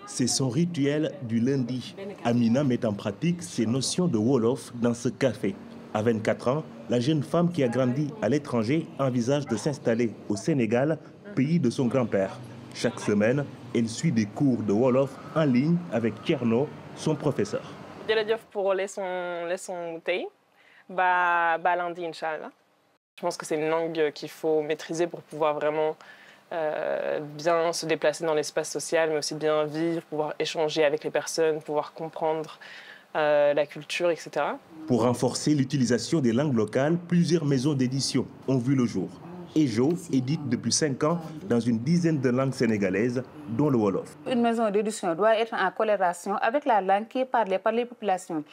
C'est son rituel du lundi. Amina met en pratique ses notions de Wolof dans ce café. À 24 ans, la jeune femme qui a grandi à l'étranger envisage de s'installer au Sénégal, pays de son grand-père. Chaque semaine, elle suit des cours de Wolof en ligne avec Thierno, son professeur. Jërëjëf pour leçon tey lundi inchallah. Je pense que c'est une langue qu'il faut maîtriser pour pouvoir vraiment bien se déplacer dans l'espace social, mais aussi bien vivre, pouvoir échanger avec les personnes, pouvoir comprendre la culture, etc. Pour renforcer l'utilisation des langues locales, plusieurs maisons d'édition ont vu le jour. Ejo édite depuis 5 ans dans une dizaine de langues sénégalaises, dont le Wolof. Une maison d'édition doit être en collaboration avec la langue qui est parlée par les populations.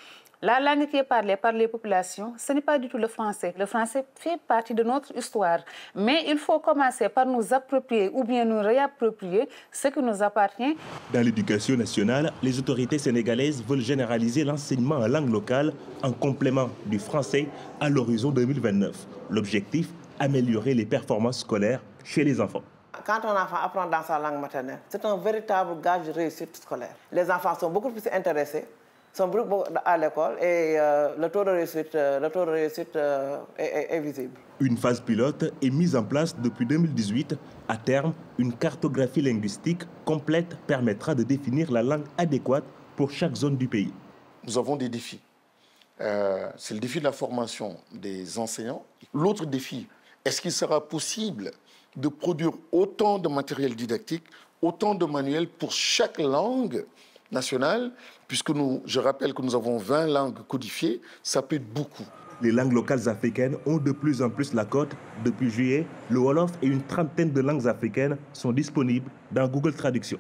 La langue qui est parlée par les populations, ce n'est pas du tout le français. Le français fait partie de notre histoire. Mais il faut commencer par nous approprier ou bien nous réapproprier ce qui nous appartient. Dans l'éducation nationale, les autorités sénégalaises veulent généraliser l'enseignement en langue locale en complément du français à l'horizon 2029. L'objectif, améliorer les performances scolaires chez les enfants. Quand un enfant apprend dans sa langue maternelle, c'est un véritable gage de réussite scolaire. Les enfants sont beaucoup plus intéressés, sont beaucoup à l'école et le taux de réussite est visible. Une phase pilote est mise en place depuis 2018. À terme, une cartographie linguistique complète permettra de définir la langue adéquate pour chaque zone du pays. Nous avons des défis. C'est le défi de la formation des enseignants. L'autre défi, est-ce qu'il sera possible de produire autant de matériel didactique, autant de manuels pour chaque langue nationale, puisque je rappelle que nous avons 20 langues codifiées, ça peut être beaucoup. Les langues locales africaines ont de plus en plus la cote. Depuis juillet, le Wolof et une trentaine de langues africaines sont disponibles dans Google Traduction.